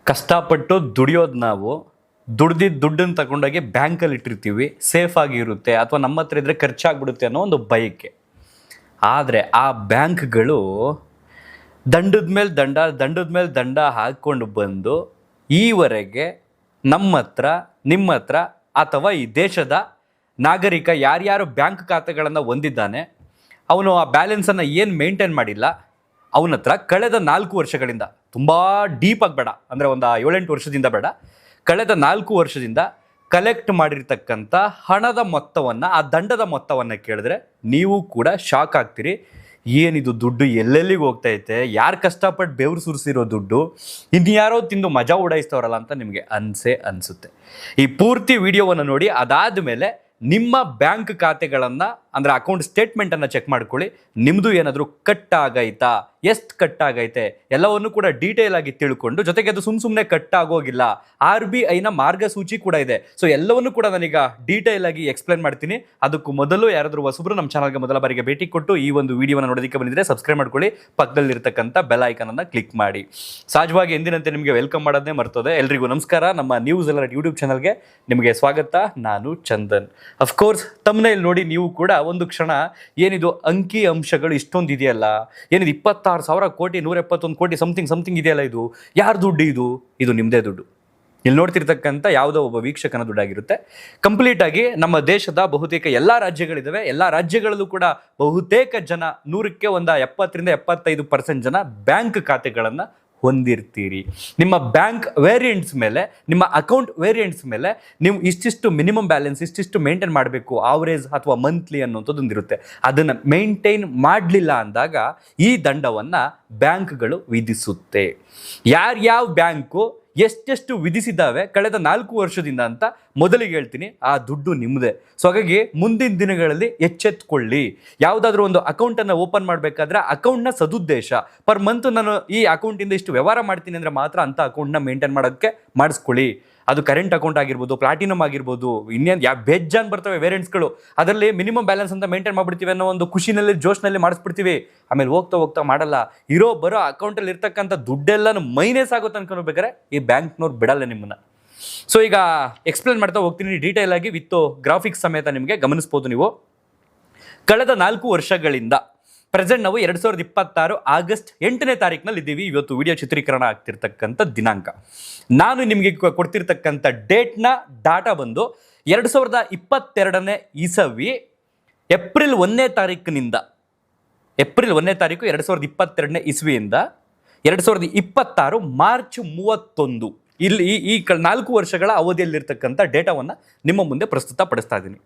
ಕಷ್ಟಪಟ್ಟು ದುಡಿಯೋದು ನಾವು ದುಡ್ದಿದ್ದು ದುಡ್ಡನ್ನು ತಗೊಂಡೋಗಿ ಬ್ಯಾಂಕಲ್ಲಿ ಇಟ್ಟಿರ್ತೀವಿ, ಸೇಫ್ ಆಗಿ ಇರುತ್ತೆ ಅಥವಾ ನಮ್ಮ ಹತ್ರ ಇದ್ರೆ ಖರ್ಚಾಗ್ಬಿಡುತ್ತೆ ಅನ್ನೋ ಒಂದು ಬಯಕೆ. ಆದರೆ ಆ ಬ್ಯಾಂಕ್ಗಳು ದಂಡದ ಮೇಲೆ ದಂಡ ಹಾಕ್ಕೊಂಡು ಬಂದು ಈವರೆಗೆ ನಮ್ಮ ಹತ್ರ, ನಿಮ್ಮ ಹತ್ರ ಅಥವಾ ಈ ದೇಶದ ನಾಗರಿಕ ಯಾರ್ಯಾರು ಬ್ಯಾಂಕ್ ಖಾತೆಗಳನ್ನು ಹೊಂದಿದ್ದಾನೆ ಅವನು ಆ ಬ್ಯಾಲೆನ್ಸನ್ನು ಏನು ಮೇಂಟೈನ್ ಮಾಡಿಲ್ಲ, ಅವನ ಹತ್ರ ಕಳೆದ 4 ವರ್ಷಗಳಿಂದ, ತುಂಬ ಡೀಪಾಗಿ ಬೇಡ ಅಂದರೆ ಒಂದು 7-8 ವರ್ಷದಿಂದ ಬೇಡ, ಕಳೆದ 4 ವರ್ಷದಿಂದ ಕಲೆಕ್ಟ್ ಮಾಡಿರ್ತಕ್ಕಂಥ ಹಣದ ಮೊತ್ತವನ್ನು, ಆ ದಂಡದ ಮೊತ್ತವನ್ನು ಕೇಳಿದ್ರೆ ನೀವು ಕೂಡ ಶಾಕ್ ಆಗ್ತೀರಿ. ಏನಿದು ದುಡ್ಡು ಎಲ್ಲೆಲ್ಲಿಗೆ ಹೋಗ್ತೈತೆ, ಯಾರು ಕಷ್ಟಪಟ್ಟು ಬೆವರು ಸುರಿಸಿರೋ ದುಡ್ಡು ಇನ್ಯಾರೋ ತಿಂದು ಮಜಾ ಉಡಾಯಿಸ್ತವ್ರಲ್ಲ ಅಂತ ನಿಮಗೆ ಅನಿಸುತ್ತೆ. ಈ ಪೂರ್ತಿ ವಿಡಿಯೋವನ್ನು ನೋಡಿ, ಅದಾದ ಮೇಲೆ ನಿಮ್ಮ ಬ್ಯಾಂಕ್ ಖಾತೆಗಳನ್ನು ಅಂದರೆ ಅಕೌಂಟ್ ಸ್ಟೇಟ್ಮೆಂಟನ್ನು ಚೆಕ್ ಮಾಡ್ಕೊಳ್ಳಿ. ನಿಮ್ಮದು ಏನಾದರೂ ಕಟ್ ಆಗೈತಾ, ಎಷ್ಟು ಕಟ್ ಆಗೈತೆ ಎಲ್ಲವನ್ನು ಕೂಡ ಡೀಟೇಲ್ ಆಗಿ ತಿಳ್ಕೊಂಡು, ಜೊತೆಗೆ ಅದು ಸುಮ್ಮನೆ ಕಟ್ ಆಗೋಗಿಲ್ಲ, RBIನ ಮಾರ್ಗಸೂಚಿ ಕೂಡ ಇದೆ. ಸೊ ಎಲ್ಲವನ್ನು ಕೂಡ ನಾನೀಗ ಡೀಟೇಲ್ ಆಗಿ ಎಕ್ಸ್ಪ್ಲೇನ್ ಮಾಡ್ತೀನಿ. ಅದಕ್ಕೂ ಮೊದಲು ಯಾರಾದರೂ ಹೊಸಬ್ರು ನಮ್ಮ ಚಾನಲ್ಗೆ ಮೊದಲ ಬಾರಿಗೆ ಭೇಟಿ ಕೊಟ್ಟು ಈ ಒಂದು ವಿಡಿಯೋನ ನೋಡೋದಕ್ಕೆ ಬಂದಿದ್ರೆ ಸಬ್ಸ್ಕ್ರೈಬ್ ಮಾಡ್ಕೊಳ್ಳಿ, ಪಕ್ಕದಲ್ಲಿರ್ತಕ್ಕಂಥ ಬೆಲ್ ಐಕನನ್ನು ಕ್ಲಿಕ್ ಮಾಡಿ. ಸಹಜವಾಗಿ ಎಂದಿನಂತೆ ನಿಮಗೆ ವೆಲ್ಕಮ್ ಮಾಡೋದೇ ಮರ್ತೋದೆ. ಎಲ್ರಿಗೂ ನಮಸ್ಕಾರ. ನಮ್ಮ ನ್ಯೂಸ್ ಅಲರ್ಟ್ ಯೂಟ್ಯೂಬ್ ಚಾನಲ್ಗೆ ನಿಮಗೆ ಸ್ವಾಗತ. ನಾನು ಚಂದನ್. ಅಫ್ಕೋರ್ಸ್ ತಮ್ಮನೇಲಿ ನೋಡಿ ನೀವು ಕೂಡ ಒಂದು ಕ್ಷಣ ಏನಿದು ಅಂಕಿ ಅಂಶಗಳು ಇಷ್ಟೊಂದು ಇದೆಯಲ್ಲ, ಏನಿದು 26,000 ಕೋಟಿ 171 ಕೋಟಿ ಸಮಥಿಂಗ್ ಇದೆಯಲ್ಲ, ಇದು ಯಾರ ದುಡ್ಡು? ಇದು ನಿಮ್ಮದೇ ದುಡ್ಡು. ಇಲ್ಲಿ ನೋಡ್ತಿರ್ತಕ್ಕಂಥ ಯಾವುದೋ ಒಬ್ಬ ವೀಕ್ಷಕನ ದುಡ್ಡಾಗಿರುತ್ತೆ. ಕಂಪ್ಲೀಟ್ ಆಗಿ ನಮ್ಮ ದೇಶದ ಬಹುತೇಕ ಎಲ್ಲ ರಾಜ್ಯಗಳಿದ್ದಾವೆ. ಎಲ್ಲ ರಾಜ್ಯಗಳಲ್ಲೂ ಕೂಡ ಬಹುತೇಕ ಜನ 100ಕ್ಕೆ ಒಂದು 70-75% ಜನ ಬ್ಯಾಂಕ್ ಖಾತೆಗಳನ್ನು ಹೊಂದಿರ್ತೀರಿ. ನಿಮ್ಮ ಬ್ಯಾಂಕ್ ವೇರಿಯಂಟ್ಸ್ ಮೇಲೆ, ನಿಮ್ಮ ಅಕೌಂಟ್ ವೇರಿಯಂಟ್ಸ್ ಮೇಲೆ ನೀವು ಇಷ್ಟಿಷ್ಟು ಮಿನಿಮಮ್ ಬ್ಯಾಲೆನ್ಸ್, ಇಷ್ಟಿಷ್ಟು ಮೇಂಟೈನ್ ಮಾಡಬೇಕು, ಆವರೇಜ್ ಅಥವಾ ಮಂತ್ಲಿ ಅನ್ನೋಂಥದ್ದೊಂದಿರುತ್ತೆ. ಅದನ್ನು ಮೇಂಟೈನ್ ಮಾಡಲಿಲ್ಲ ಅಂದಾಗ ಈ ದಂಡವನ್ನು ಬ್ಯಾಂಕ್ಗಳು ವಿಧಿಸುತ್ತೆ. ಯಾರ್ಯಾವ ಬ್ಯಾಂಕು ಎಷ್ಟೆಷ್ಟು ವಿಧಿಸಿದ್ದಾವೆ ಕಳೆದ 4 ವರ್ಷದಿಂದ ಅಂತ ಮೊದಲಿಗೆ ಹೇಳ್ತೀನಿ. ಆ ದುಡ್ಡು ನಿಮ್ಮದೇ. ಸೊ ಹಾಗಾಗಿ ಮುಂದಿನ ದಿನಗಳಲ್ಲಿ ಎಚ್ಚೆತ್ಕೊಳ್ಳಿ. ಯಾವುದಾದ್ರೂ ಒಂದು ಅಕೌಂಟನ್ನು ಓಪನ್ ಮಾಡಬೇಕಾದ್ರೆ ಅಕೌಂಟ್ನ ಸದುದ್ದೇಶ, ಪರ್ ಮಂತ್ ನಾನು ಈ ಅಕೌಂಟಿಂದ ಇಷ್ಟು ವ್ಯವಹಾರ ಮಾಡ್ತೀನಿ ಅಂದರೆ ಮಾತ್ರ ಅಂಥ ಅಕೌಂಟ್ನ ಮೇಂಟೈನ್ ಮಾಡೋಕ್ಕೆ ಮಾಡಿಸ್ಕೊಳ್ಳಿ. ಅದು ಕರೆಂಟ್ ಅಕೌಂಟ್ ಆಗಿರ್ಬೋದು, ಪ್ಲಾಟಿನಮ್ ಆಗಿರ್ಬೋದು, ಇನ್ನೇನು ಬೇಜಾನ್ ಬರ್ತವೆ ವೇರಿಯಂಟ್ಸ್ಗಳು. ಅದರಲ್ಲಿ ಮಿನಿಮಮ್ ಬ್ಯಾಲೆನ್ಸ್ ಅಂತ ಮೇಂಟೈನ್ ಮಾಡಿಬಿಡ್ತೀವಿ ಅನ್ನೋ ಒಂದು ಖುಷಿನಲ್ಲಿ, ಜೋಶ್ನಲ್ಲಿ ಮಾಡಿಸ್ಬಿಡ್ತೀವಿ. ಆಮೇಲೆ ಹೋಗ್ತಾ ಮಾಡಲ್ಲ. ಬರೋ ಅಕೌಂಟಲ್ಲಿ ಇರ್ತಕ್ಕಂಥ ದುಡ್ಡೆಲ್ಲನೂ ಮೈನಸ್ ಆಗುತ್ತೆ ಅನ್ಕೊಳ್ಬೇಕಾದ್ರೆ ಈ ಬ್ಯಾಂಕ್ನವ್ರು ಬಿಡಲ್ಲ ನಿಮ್ಮನ್ನು. ಸೊ ಈಗ ಎಕ್ಸ್ಪ್ಲೇನ್ ಮಾಡ್ತಾ ಹೋಗ್ತೀನಿ ಡೀಟೇಲ್ ಆಗಿ, ವಿತ್ ಗ್ರಾಫಿಕ್ಸ್ ಸಮೇತ ನಿಮಗೆ ಗಮನಿಸ್ಬೋದು ನೀವು. ಕಳೆದ 4 ವರ್ಷಗಳಿಂದ ಪ್ರೆಸೆಂಟ್ ನಾವು 2026 ಆಗಸ್ಟ್ 8ನೇ ತಾರೀಕಿನಲ್ಲಿ ಇದ್ದೀವಿ. ಇವತ್ತು ವಿಡಿಯೋ ಚಿತ್ರೀಕರಣ ಆಗ್ತಿರ್ತಕ್ಕಂಥ ದಿನಾಂಕ. ನಾನು ನಿಮಗೆ ಕೊಡ್ತಿರ್ತಕ್ಕಂಥ ಡೇಟ್ನ ಡಾಟಾ ಬಂದು 2022ನೇ ಇಸವಿ ಏಪ್ರಿಲ್ 1ನೇ ತಾರೀಕಿನಿಂದ, ಏಪ್ರಿಲ್ 1ನೇ ತಾರೀಕು 2022ನೇ ಇಸ್ವಿಯಿಂದ 2026 ಮಾರ್ಚ್ 31 ಇಲ್ಲಿ ಈ 4 ವರ್ಷಗಳ ಅವಧಿಯಲ್ಲಿರ್ತಕ್ಕಂಥ ಡೇಟಾವನ್ನು ನಿಮ್ಮ ಮುಂದೆ ಪ್ರಸ್ತುತಪಡಿಸ್ತಾ ಇದ್ದೀನಿ.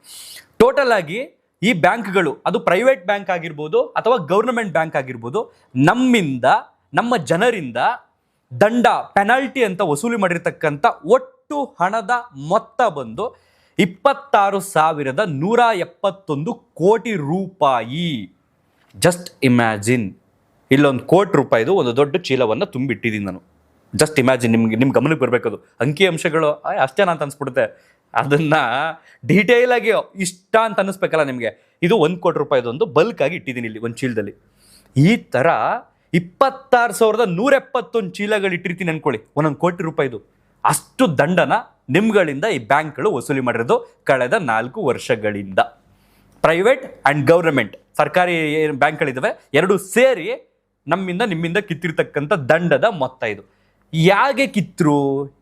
ಟೋಟಲ್ ಆಗಿ ಈ ಬ್ಯಾಂಕ್ಗಳು, ಅದು ಪ್ರೈವೇಟ್ ಬ್ಯಾಂಕ್ ಆಗಿರ್ಬೋದು ಅಥವಾ ಗೌರ್ನಮೆಂಟ್ ಬ್ಯಾಂಕ್ ಆಗಿರ್ಬೋದು, ನಮ್ಮಿಂದ, ನಮ್ಮ ಜನರಿಂದ ದಂಡ, ಪೆನಾಲ್ಟಿ ಅಂತ ವಸೂಲಿ ಮಾಡಿರ್ತಕ್ಕಂಥ ಒಟ್ಟು ಹಣದ ಮೊತ್ತ ಬಂದು 26,171 ಕೋಟಿ ರೂಪಾಯಿ. ಜಸ್ಟ್ ಇಮ್ಯಾಜಿನ್, ಇಲ್ಲೊಂದು ಕೋಟಿ ರೂಪಾಯಿದು ಒಂದು ದೊಡ್ಡ ಚೀಲವನ್ನು ತುಂಬಿಟ್ಟಿದ್ದೀನಿ ನಾನು. ಜಸ್ಟ್ ಇಮ್ಯಾಜಿನ್, ನಿಮ್ಮ ಗಮನಕ್ಕೆ ಬರಬೇಕದು. ಅಂಕಿ ಅಂಶಗಳು ಅಷ್ಟೇನಾ ಅಂತ ಅನ್ಸ್ಬಿಡುತ್ತೆ. ಅದನ್ನು ಡೀಟೇಲ್ ಆಗಿ ಇಷ್ಟ ಅಂತ ಅನ್ನಿಸ್ಬೇಕಲ್ಲ ನಿಮಗೆ. ಇದು 1 ಕೋಟಿ ರೂಪಾಯಿದೊಂದು ಬಲ್ಕ್ ಆಗಿ ಇಟ್ಟಿದ್ದೀನಿ ಇಲ್ಲಿ ಒಂದು ಚೀಲದಲ್ಲಿ. ಈ ಥರ 26,171 ಚೀಲಗಳು ಇಟ್ಟಿರ್ತೀನಿ ಅನ್ಕೊಳ್ಳಿ, 1 ಕೋಟಿ ರೂಪಾಯಿದು. ಅಷ್ಟು ದಂಡನ ನಿಮ್ಗಳಿಂದ ಈ ಬ್ಯಾಂಕ್ಗಳು ವಸೂಲಿ ಮಾಡಿರೋದು ಕಳೆದ 4 ವರ್ಷಗಳಿಂದ. ಪ್ರೈವೇಟ್ ಆ್ಯಂಡ್ ಗೌರ್ಮೆಂಟ್, ಸರ್ಕಾರಿ ಬ್ಯಾಂಕ್ಗಳಿದ್ದಾವೆ, ಎರಡು ಸೇರಿ ನಮ್ಮಿಂದ ನಿಮ್ಮಿಂದ ಕಿತ್ತಿರ್ತಕ್ಕಂಥ ದಂಡದ ಮೊತ್ತ ಇದು. ಯಾಕೆ ಕಿತ್ತರು,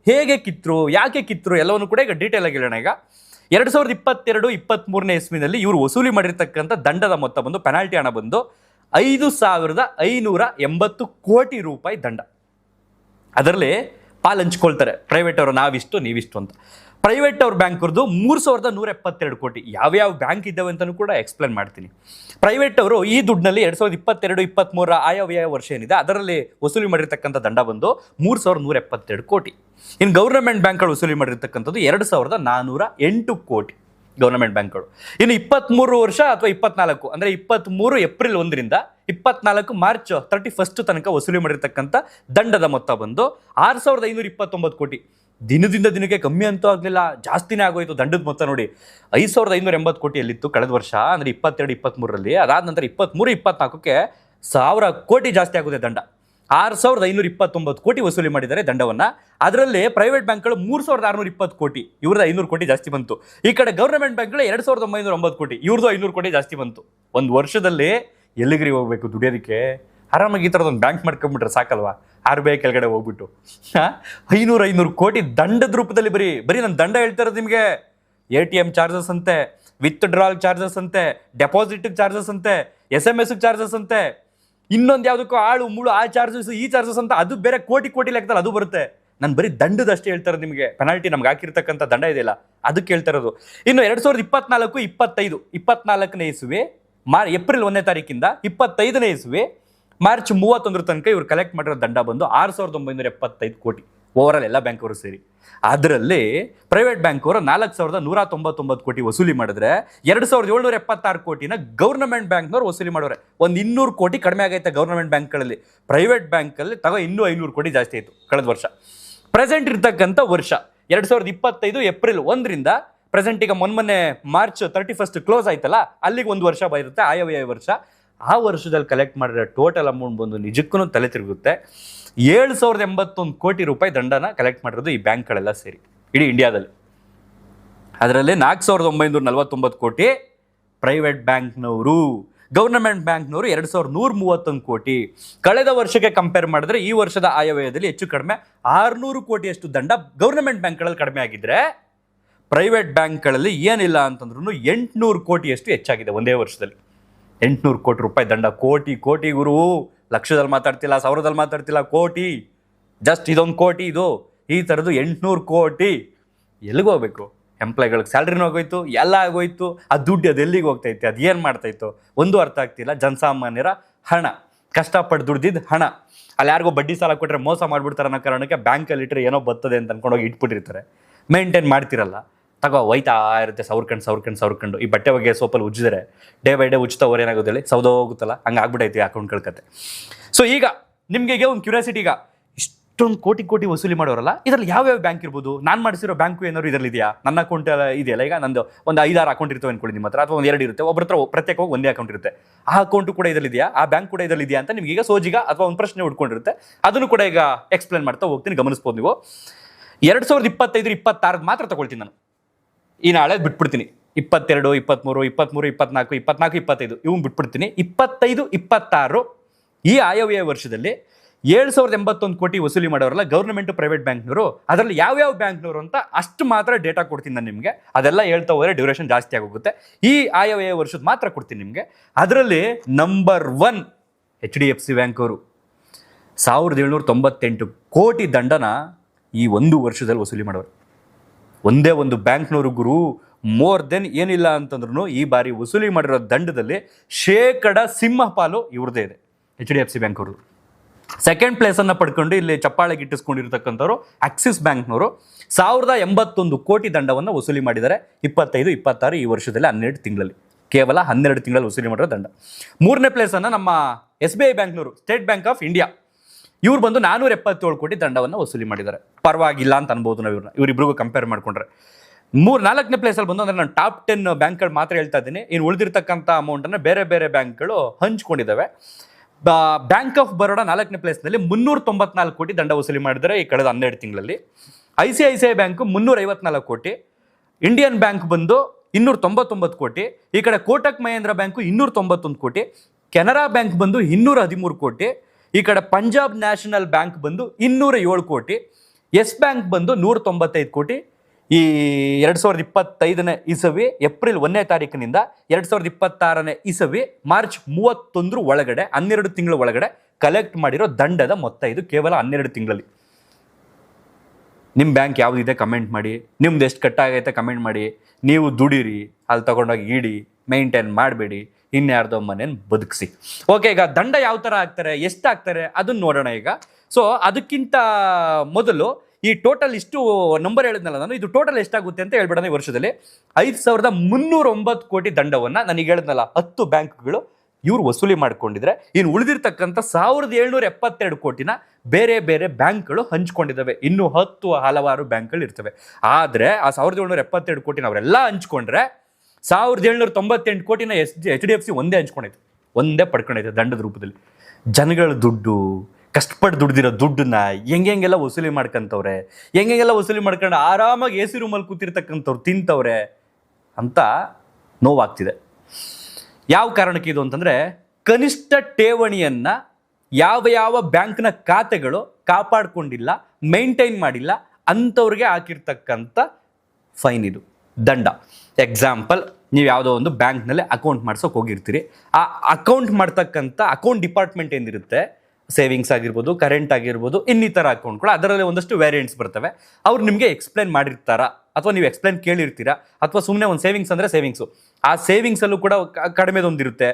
ಹೇಗೆ ಕಿತ್ತರು, ಯಾಕೆ ಕಿತ್ತರು ಎಲ್ಲವನ್ನು ಕೂಡ ಈಗ ಡೀಟೇಲ್ ಆಗಿ ಹೇಳೋಣ. ಈಗ 2022-23ನೇ ಇಸ್ವಿನಲ್ಲಿ ಇವರು ವಸೂಲಿ ಮಾಡಿರ್ತಕ್ಕಂಥ ದಂಡದ ಮೊತ್ತ ಬಂದು, ಪೆನಾಲ್ಟಿ ಹಣ ಬಂದು 5,580 ಕೋಟಿ ರೂಪಾಯಿ ದಂಡ. ಅದರಲ್ಲಿ ಪಾಲು ಹಂಚ್ಕೊಳ್ತಾರೆ ಪ್ರೈವೇಟ್ ಅವರು, ನಾವಿಷ್ಟು ನೀವಿಷ್ಟು ಅಂತ. ಪ್ರೈವೇಟ್ ಅವ್ರ ಬ್ಯಾಂಕ್ರದ್ದು 3,172 ಕೋಟಿ. ಯಾವ್ಯಾವ ಬ್ಯಾಂಕ್ ಇದ್ದಾವೆ ಅಂತಲೂ ಕೂಡ ಎಕ್ಸ್ಪ್ಲೇನ್ ಮಾಡ್ತೀನಿ. ಪ್ರೈವೇಟ್ ಅವರು ಈ ದುಡ್ಡಿನಲ್ಲಿ 2022-23 ಆಯವ್ಯಯ ವರ್ಷ ಏನಿದೆ ಅದರಲ್ಲಿ ವಸೂಲಿ ಮಾಡಿರ್ತಕ್ಕಂಥ ದಂಡ ಬಂದು 3,172 ಕೋಟಿ. ಇನ್ನು ಗೌರ್ನಮೆಂಟ್ ಬ್ಯಾಂಕ್ಗಳು ವಸೂಲಿ ಮಾಡಿರ್ತಕ್ಕಂಥದ್ದು 2,408 ಕೋಟಿ ಗೌರ್ನಮೆಂಟ್ ಬ್ಯಾಂಕ್ಗಳು. ಇನ್ನು 23 ವರ್ಷ ಅಥವಾ 24 ಅಂದರೆ 23 ಏಪ್ರಿಲ್ 1ರಿಂದ 24 ಮಾರ್ಚ್ 31 ತನಕ ವಸೂಲಿ ಮಾಡಿರ್ತಕ್ಕಂಥ ದಂಡದ ಮೊತ್ತ ಬಂದು 6,529 ಕೋಟಿ. ದಿನದಿಂದ ದಿನಕ್ಕೆ ಕಮ್ಮಿ ಅಂತೂ ಆಗಲಿಲ್ಲ, ಜಾಸ್ತಿನೇ ಆಗೋಯ್ತು ದಂಡದ ಮೊತ್ತ. ನೋಡಿ, 5,580 ಕೋಟಿಯಲ್ಲಿತ್ತು ಕಳೆದ ವರ್ಷ, ಅಂದರೆ 22-23ರಲ್ಲಿ. ಅದಾದ ನಂತರ 23-24ಕ್ಕೆ 1,000 ಕೋಟಿ ಜಾಸ್ತಿ ಆಗುತ್ತೆ ದಂಡ. 6,529 ಕೋಟಿ ವಸೂಲಿ ಮಾಡಿದ್ದಾರೆ ದಂಡವನ್ನ. ಅದರಲ್ಲಿ ಪ್ರೈವೇಟ್ ಬ್ಯಾಂಕ್ಗಳು 3,620 ಕೋಟಿ, ಇವ್ರದ್ದು 500 ಕೋಟಿ ಜಾಸ್ತಿ ಬಂತು. ಈ ಕಡೆ ಗವರ್ನಮೆಂಟ್ ಬ್ಯಾಂಕ್ಗಳು 2,909 ಕೋಟಿ, ಇವ್ರದ್ದು 500 ಕೋಟಿ ಜಾಸ್ತಿ ಬಂತು. ಒಂದು ವರ್ಷದಲ್ಲಿ ಎಲ್ಲಿಗ್ರಿ ಹೋಗ್ಬೇಕು ದುಡಿಯೋದಕ್ಕೆ? ಆರಾಮಾಗಿ ಈ ಥರದೊಂದು ಬ್ಯಾಂಕ್ ಮಾಡ್ಕೊಂಡ್ಬಿಟ್ರೆ ಸಾಕಲ್ವಾ? RBI ಕೆಳಗಡೆ ಹೋಗ್ಬಿಟ್ಟು 500 ಕೋಟಿ ದಂಡದ ರೂಪದಲ್ಲಿ ಬರೀ ನಾನು ದಂಡ ಹೇಳ್ತಾ ಇರೋದು ನಿಮಗೆ. ATM ಚಾರ್ಜಸ್ ಅಂತೆ, ವಿತ್ ಡ್ರಾಲ್ ಚಾರ್ಜಸ್ ಅಂತೆ, ಡೆಪಾಸಿಟ್ ಚಾರ್ಜಸ್ ಅಂತೆ, SMS ಚಾರ್ಜಸ್ ಅಂತೆ, ಇನ್ನೊಂದು ಯಾವುದಕ್ಕೂ ಆಳು ಮುಳು ಆ ಚಾರ್ಜಸ್ ಈ ಚಾರ್ಜಸ್ ಅಂತ, ಅದು ಬೇರೆ ಕೋಟಿ ಲೆಕ್ಕದಲ್ಲಿ ಅದು ಬರುತ್ತೆ. ನಾನು ಬರೀ ದಂಡದಷ್ಟೇ ಹೇಳ್ತಾ ಇರೋದು ನಿಮಗೆ. ಪೆನಾಲ್ಟಿ ನಮ್ಗೆ ಹಾಕಿರ್ತಕ್ಕಂಥ ದಂಡ ಇದೆಯಲ್ಲ ಅದಕ್ಕೆ ಹೇಳ್ತಾ ಇರೋದು. ಇನ್ನು 2024-25 ಇಸ್ವಿ ಏಪ್ರಿಲ್ 1ನೇ ತಾರೀಕಿಂದ 25ನೇ ಇಸ್ವಿ ಮಾರ್ಚ್ 31 ತನಕ ಇವ್ರು ಕಲೆಕ್ಟ್ ಮಾಡಿರೋ ದಂಡ ಬಂದು 6,975 ಕೋಟಿ ಓವರ್ ಆಲ್ ಎಲ್ಲ ಬ್ಯಾಂಕ್ ಅವರು ಸೇರಿ. ಅದರಲ್ಲಿ ಪ್ರೈವೇಟ್ ಬ್ಯಾಂಕ್ ಅವರು 4,199 ಕೋಟಿ ವಸೂಲಿ ಮಾಡಿದ್ರೆ 2,776 ಕೋಟಿನ ಗೌರ್ನಮೆಂಟ್ ಬ್ಯಾಂಕ್ನವ್ರು ವಸೂಲಿ ಮಾಡೋರೆ. ಒಂದು 200 ಕೋಟಿ ಕಡಿಮೆ ಆಗೈತೆ ಗೌರ್ನಮೆಂಟ್ ಬ್ಯಾಂಕ್ಗಳಲ್ಲಿ. ಪ್ರೈವೇಟ್ ಬ್ಯಾಂಕಲ್ಲಿ ಇನ್ನೂ 500 ಕೋಟಿ ಜಾಸ್ತಿ ಆಯಿತು ಕಳೆದ ವರ್ಷ. ಪ್ರೆಸೆಂಟ್ ಇರ್ತಕ್ಕಂಥ ವರ್ಷ 2025 ಏಪ್ರಿಲ್ 1ರಿಂದ ಪ್ರೆಸೆಂಟ್ ಈಗ ಮೊನ್ನೆ ಮಾರ್ಚ್ 31 ಕ್ಲೋಸ್ ಆಯ್ತಲ್ಲ, ಅಲ್ಲಿಗೆ ಒಂದು ವರ್ಷ ಬರುತ್ತೆ ಆಯವ್ಯಯ ವರ್ಷ. ಆ ವರ್ಷದಲ್ಲಿ ಕಲೆಕ್ಟ್ ಮಾಡಿರೋ ಟೋಟಲ್ ಅಮೌಂಟ್ ಬಂದು ನಿಜಕ್ಕೂ ತಲೆ ತಿರುಗುತ್ತೆ. 7,081 ಕೋಟಿ ರೂಪಾಯಿ ದಂಡನ ಕಲೆಕ್ಟ್ ಮಾಡಿರೋದು ಈ ಬ್ಯಾಂಕ್ಗಳೆಲ್ಲ ಸೇರಿ ಇಡೀ ಇಂಡಿಯಾದಲ್ಲಿ. ಅದರಲ್ಲಿ 4,949 ಕೋಟಿ ಪ್ರೈವೇಟ್ ಬ್ಯಾಂಕ್ನವರು, ಗೌರ್ನಮೆಂಟ್ ಬ್ಯಾಂಕ್ನವರು 2,131 ಕೋಟಿ. ಕಳೆದ ವರ್ಷಕ್ಕೆ ಕಂಪೇರ್ ಮಾಡಿದ್ರೆ ಈ ವರ್ಷದ ಆಯವ್ಯಯದಲ್ಲಿ ಹೆಚ್ಚು ಕಡಿಮೆ 600 ಕೋಟಿಯಷ್ಟು ದಂಡ ಗೌರ್ನಮೆಂಟ್ ಬ್ಯಾಂಕ್ಗಳಲ್ಲಿ ಕಡಿಮೆ ಆಗಿದ್ರೆ, ಪ್ರೈವೇಟ್ ಬ್ಯಾಂಕ್ಗಳಲ್ಲಿ ಏನಿಲ್ಲ ಅಂತಂದ್ರೂ 800 ಕೋಟಿಯಷ್ಟು ಹೆಚ್ಚಾಗಿದೆ ಒಂದೇ ವರ್ಷದಲ್ಲಿ. 800 ಕೋಟಿ ರೂಪಾಯಿ ದಂಡ. ಕೋಟಿ ಗುರು, ಲಕ್ಷದಲ್ಲಿ ಮಾತಾಡ್ತಿಲ್ಲ, ಸಾವಿರದಲ್ಲಿ ಮಾತಾಡ್ತಿಲ್ಲ, ಕೋಟಿ. ಜಸ್ಟ್ ಇದೊಂದು ಕೋಟಿ ಇದು. ಈ ಥರದ್ದು 800 ಕೋಟಿ ಎಲ್ಲಿಗೆ ಹೋಗ್ಬೇಕು? ಎಂಪ್ಲಾಯ್ಗಳಿಗೆ ಸ್ಯಾಲ್ರಿನೂ ಆಗೋಯ್ತು, ಎಲ್ಲ ಆಗೋಯ್ತು. ಆ ದುಡ್ಡು ಅದು ಎಲ್ಲಿಗೆ ಹೋಗ್ತೈತೆ, ಅದು ಏನು ಮಾಡ್ತಾಯಿತ್ತು ಒಂದು ಅರ್ಥ ಆಗ್ತಿಲ್ಲ. ಜನಸಾಮಾನ್ಯರ ಹಣ, ಕಷ್ಟಪಟ್ಟು ದುಡ್ದಿದ್ದು ಹಣ, ಅಲ್ಲಿ ಯಾರಿಗೋ ಬಡ್ಡಿ ಸಾಲ ಕೊಟ್ಟರೆ ಮೋಸ ಮಾಡಿಬಿಡ್ತಾರೆ ಅನ್ನೋ ಕಾರಣಕ್ಕೆ ಬ್ಯಾಂಕಲ್ಲಿ ಇಟ್ಟರೆ ಏನೋ ಬರ್ತದೆ ಅಂತ ಅನ್ಕೊಂಡೋಗಿ ಇಟ್ಬಿಟ್ಟಿರ್ತಾರೆ. ಮೇಂಟೈನ್ ಮಾಡ್ತಿರಲ್ಲ, ಹೋಯ್ತಾ ಇರುತ್ತೆ ಸವ್ರ್ಕಂಡು. ಈ ಬಟ್ಟೆ ಬಗ್ಗೆ ಸೋಪಲ್ಲಿ ಉಜ್ಜಿದ್ರೆ ಡೇ ಬೈ ಡೇ ಉಜ್ತಾ ಏನಾಗುತ್ತೆ ಹೇಳಿ, ಸೌದೋಗುತ್ತಲ್ಲ, ಹಂಗೆ ಆಗ್ಬಿಟ್ಟೈತಿ ಅಕೌಂಟ್ಗಳ ಕತೆ. ಸೊ ಈಗ ನಿಮಗೆ ಒಂದು ಕ್ಯೂರಿಯಾಸಿಟಿ, ಈಗ ಇಷ್ಟೊಂದು ಕೋಟಿ ವಸೂಲಿ ಮಾಡೋರಲ್ಲ, ಇದರಲ್ಲಿ ಯಾವ್ಯಾವ ಬ್ಯಾಂಕ್ ಇರ್ಬೋದು? ನಾನು ಮಾಡಿಸಿರೋ ಬ್ಯಾಂಕು ಏನಾದ್ರು ಇದರಲ್ಲಿ ಇದೆಯಾ? ನನ್ನ ಅಕೌಂಟ್ ಇದೆಯಲ್ಲ, ಈಗ ನಂದು ಒಂದು 5-6 ಅಕೌಂಟ್ ಇರ್ತವೆ ಅನ್ಕೊಳ್ಳಿ ನಿಮ್ಮ ಹತ್ರ, ಅಥವಾ ಒಂದು 2 ಇರುತ್ತೆ, ಒಬ್ಬರ ಹತ್ರ ಪ್ರತ್ಯೇಕವಾಗಿ ಒಂದೇ ಅಕೌಂಟ್ ಇರುತ್ತೆ. ಆ ಅಕೌಂಟು ಕೂಡ ಇದರಲ್ಲಿದೆಯಾ, ಆ ಬ್ಯಾಂಕ್ ಕೂಡ ಇದರಲ್ಲಿದೆಯಾ ಅಂತ ನಿಮ್ಗೆ ಈಗ ಸೋಜಿಗ ಅಥವಾ ಒಂದು ಪ್ರಶ್ನೆ ಉಟ್ಕೊಂಡಿರುತ್ತೆ. ಅದನ್ನು ಕೂಡ ಈಗ ಎಕ್ಸ್ಪ್ಲೇನ್ ಮಾಡ್ತಾ ಹೋಗ್ತೀನಿ, ಗಮನಿಸ್ಬೋದು ನೀವು. 2025-26 ಮಾತ್ರ ತಗೊಳ್ತೀನಿ ನಾನು. ಈ ನಾಳೆ ಬಿಟ್ಬಿಡ್ತೀನಿ. 22, 23, 24, 25 ಇವ್ನು ಬಿಟ್ಬಿಡ್ತೀನಿ. 25-26 ಈ ಆಯವ್ಯಯ ವರ್ಷದಲ್ಲಿ 7,081 ಕೋಟಿ ವಸೂಲಿ ಮಾಡೋರಲ್ಲ ಗೌರ್ಮೆಂಟ್ ಪ್ರೈವೇಟ್ ಬ್ಯಾಂಕ್ನವರು. ಅದರಲ್ಲಿ ಯಾವ್ಯಾವ ಬ್ಯಾಂಕ್ನವರು ಅಂತ ಅಷ್ಟು ಮಾತ್ರ ಡೇಟಾ ಕೊಡ್ತೀನಿ ನಾನು ನಿಮಗೆ. ಅದೆಲ್ಲ ಹೇಳ್ತಾ ಹೋದರೆ ಡ್ಯೂರೇಷನ್ ಜಾಸ್ತಿ ಆಗೋಗುತ್ತೆ. ಈ ಆಯವ್ಯಯ ವರ್ಷದ ಮಾತ್ರ ಕೊಡ್ತೀನಿ ನಿಮಗೆ. ಅದರಲ್ಲಿ ನಂಬರ್ 1 HDFC ಬ್ಯಾಂಕ್ ಅವರು 1,798 ಕೋಟಿ ದಂಡನ ಈ ಒಂದು ವರ್ಷದಲ್ಲಿ ವಸೂಲಿ ಮಾಡೋರು. ಒಂದೇ ಒಂದು ಬ್ಯಾಂಕ್ನವರು ಗುರು, ಮೋರ್ ದೆನ್ ಏನಿಲ್ಲ ಅಂತಂದ್ರೂ ಈ ಬಾರಿ ವಸೂಲಿ ಮಾಡಿರೋ ದಂಡದಲ್ಲಿ ಸಿಂಹಪಾಲು ಇವ್ರದ್ದೇ ಇದೆ, HDFC ಬ್ಯಾಂಕ್ ಅವರು. ಸೆಕೆಂಡ್ ಪ್ಲೇಸನ್ನು ಪಡ್ಕೊಂಡು ಇಲ್ಲಿ ಚಪ್ಪಾಳೆಗೆ ಇಟ್ಟಿಸ್ಕೊಂಡಿರ್ತಕ್ಕಂಥವ್ರು ಆಕ್ಸಿಸ್ ಬ್ಯಾಂಕ್ನವರು 1,081 ಕೋಟಿ ದಂಡವನ್ನು ವಸೂಲಿ ಮಾಡಿದ್ದಾರೆ 25-26 ಈ ವರ್ಷದಲ್ಲಿ 12 ತಿಂಗಳಲ್ಲಿ. ಕೇವಲ 12 ತಿಂಗಳಲ್ಲಿ ವಸೂಲಿ ಮಾಡಿರೋ ದಂಡ. 3ನೇ ಪ್ಲೇಸನ್ನು ನಮ್ಮ SBI ಬ್ಯಾಂಕ್ನವರು, ಸ್ಟೇಟ್ ಬ್ಯಾಂಕ್ ಆಫ್ ಇಂಡಿಯಾ, ಇವ್ರು ಬಂದು 477 ಕೋಟಿ ದಂಡವನ್ನು ವಸೂಲಿ ಮಾಡಿದ್ದಾರೆ. ಪರವಾಗಿಲ್ಲ ಅಂತ ಅನ್ಬೋದು ನಾವು ಇವರಿಬ್ರಿಗೂ ಕಂಪೇರ್ ಮಾಡ್ಕೊಂಡ್ರೆ. 4ನೇ ಪ್ಲೇಸಲ್ಲಿ ಬಂದು ಅಂದರೆ ನಾನು ಟಾಪ್ 10 ಬ್ಯಾಂಕ್ಗಳು ಮಾತ್ರ ಹೇಳ್ತಾ ಇದ್ದೀನಿ. ಇನ್ನು ಉಳಿದಿರ್ತಕ್ಕಂಥ ಅಮೌಂಟನ್ನು ಬೇರೆ ಬ್ಯಾಂಕ್ಗಳು ಹಂಚ್ಕೊಂಡಿದ್ದಾವೆ. ಬ್ಯಾಂಕ್ ಆಫ್ ಬರೋಡಾ 4ನೇ ಪ್ಲೇಸ್ನಲ್ಲಿ 394 ಕೋಟಿ ದಂಡ ವಸೂಲಿ ಮಾಡಿದ್ದಾರೆ ಈ ಕಳೆದ 12 ತಿಂಗಳಲ್ಲಿ. ICICI ಬ್ಯಾಂಕು 354 ಕೋಟಿ, ಇಂಡಿಯನ್ ಬ್ಯಾಂಕ್ ಬಂದು 299 ಕೋಟಿ, ಈ ಕಡೆ ಕೋಟಕ್ ಮಹೇಂದ್ರ ಬ್ಯಾಂಕು 291 ಕೋಟಿ, ಕೆನರಾ ಬ್ಯಾಂಕ್ ಬಂದು 213 ಕೋಟಿ, ಈ ಕಡೆ ಪಂಜಾಬ್ ನ್ಯಾಷನಲ್ ಬ್ಯಾಂಕ್ ಬಂದು 207 ಕೋಟಿ, ಎಸ್ ಬ್ಯಾಂಕ್ ಬಂದು 195 ಕೋಟಿ. ಈ 2025ನೇ ಇಸವಿ ಏಪ್ರಿಲ್ 1ನೇ ತಾರೀಕಿನಿಂದ 2026ನೇ ಇಸವಿ ಮಾರ್ಚ್ 31 ಒಳಗಡೆ 12 ತಿಂಗಳ ಒಳಗಡೆ ಕಲೆಕ್ಟ್ ಮಾಡಿರೋ ದಂಡದ ಮೊತ್ತ ಇದು, ಕೇವಲ 12 ತಿಂಗಳಲ್ಲಿ. ನಿಮ್ಮ ಬ್ಯಾಂಕ್ ಯಾವುದಿದೆ ಕಮೆಂಟ್ ಮಾಡಿ, ನಿಮ್ದು ಎಷ್ಟು ಕಟ್ಟಾಗೈತೆ ಕಮೆಂಟ್ ಮಾಡಿ. ನೀವು ದುಡೀರಿ, ಅಲ್ಲಿ ತಗೊಂಡೋಗಿ ಇಡಿ, ಮೇಂಟೈನ್ ಮಾಡಬೇಡಿ, ಇನ್ಯಾರ್ದೋ ಮನೇನ ಬದುಕಿಸಿ. ಓಕೆ, ಈಗ ದಂಡ ಯಾವ ಥರ ಹಾಕ್ತಾರೆ, ಎಷ್ಟು ಹಾಕ್ತಾರೆ ಅದನ್ನು ನೋಡೋಣ ಈಗ. ಸೊ ಅದಕ್ಕಿಂತ ಮೊದಲು ಈ ಟೋಟಲ್ ಇಷ್ಟು ನಂಬರ್ ಹೇಳಿದ್ನಲ್ಲ ನಾನು, ಇದು ಟೋಟಲ್ ಎಷ್ಟಾಗುತ್ತೆ ಅಂತ ಹೇಳ್ಬಿಡೋಣ. ಈ ವರ್ಷದಲ್ಲಿ 5,309 ಕೋಟಿ ದಂಡವನ್ನು ನನಗೆ ಹೇಳಿದ್ನಲ್ಲ 10 ಬ್ಯಾಂಕ್ಗಳು ಇವ್ರು ವಸೂಲಿ ಮಾಡ್ಕೊಂಡಿದ್ರೆ, ಇನ್ನು ಉಳಿದಿರ್ತಕ್ಕಂಥ 1,772 ಕೋಟಿನ ಬೇರೆ ಬ್ಯಾಂಕ್ಗಳು ಹಂಚ್ಕೊಂಡಿದ್ದಾವೆ. ಇನ್ನೂ 10 ಹಲವಾರು ಬ್ಯಾಂಕ್ಗಳು ಇರ್ತವೆ. ಆದರೆ ಆ 1,772 ಕೋಟಿನ ಅವರೆಲ್ಲ ಹಂಚ್ಕೊಂಡ್ರೆ 1,798 ಕೋಟಿನ HDFC ಒಂದೇ ಹಂಚ್ಕೊಂಡೈತೆ, ಒಂದೇ ಪಡ್ಕೊಂಡೈತೆ ದಂಡದ ರೂಪದಲ್ಲಿ. ಜನಗಳ ದುಡ್ಡು, ಕಷ್ಟಪಟ್ಟು ದುಡ್ದಿರೋ ದುಡ್ಡನ್ನ ಹೆಂಗೆಲ್ಲ ವಸೂಲಿ ಮಾಡ್ಕೊಂತವ್ರೆ, ಹೆಂಗೆಲ್ಲ ವಸೂಲಿ ಮಾಡ್ಕೊಂಡು ಆರಾಮಾಗಿ ಎ ಸಿ ರೂಮಲ್ಲಿ ಕೂತಿರ್ತಕ್ಕಂಥವ್ರು ತಿಂತವ್ರೆ ಅಂತ ನೋವಾಗ್ತಿದೆ. ಯಾವ ಕಾರಣಕ್ಕೆ ಇದು ಅಂತಂದರೆ, ಕನಿಷ್ಠ ಠೇವಣಿಯನ್ನು ಯಾವ ಬ್ಯಾಂಕ್ನ ಖಾತೆಗಳು ಕಾಪಾಡಿಕೊಂಡಿಲ್ಲ, ಮೇಂಟೈನ್ ಮಾಡಿಲ್ಲ ಅಂಥವ್ರಿಗೆ ಹಾಕಿರ್ತಕ್ಕಂಥ ಫೈನ್ ಇದು, ದಂಡ. ಎಕ್ಸಾಂಪಲ್, ನೀವು ಯಾವುದೋ ಒಂದು ಬ್ಯಾಂಕ್ನಲ್ಲಿ ಅಕೌಂಟ್ ಮಾಡ್ಸೋಕೆ ಹೋಗಿರ್ತೀರಿ. ಆ ಅಕೌಂಟ್ ಮಾಡ್ತಕ್ಕಂಥ ಅಕೌಂಟ್ ಡಿಪಾರ್ಟ್ಮೆಂಟ್ ಏನಿರುತ್ತೆ, ಸೇವಿಂಗ್ಸ್ ಆಗಿರ್ಬೋದು, ಕರೆಂಟ್ ಆಗಿರ್ಬೋದು, ಇನ್ನಿತರ ಅಕೌಂಟ್ಗಳು, ಅದರಲ್ಲಿ ಒಂದಷ್ಟು ವೇರಿಯಂಟ್ಸ್ ಬರ್ತವೆ. ಅವ್ರು ನಿಮಗೆ ಎಕ್ಸ್ಪ್ಲೈನ್ ಮಾಡಿರ್ತಾರಾ ಅಥವಾ ನೀವು ಎಕ್ಸ್ಪ್ಲೈನ್ ಕೇಳಿರ್ತೀರಾ, ಅಥವಾ ಸುಮ್ಮನೆ ಒಂದು ಸೇವಿಂಗ್ಸ್ ಅಂದರೆ ಸೇವಿಂಗ್ಸು, ಆ ಸೇವಿಂಗ್ಸಲ್ಲೂ ಕೂಡ ಕಡಿಮೆದೊಂದಿರುತ್ತೆ.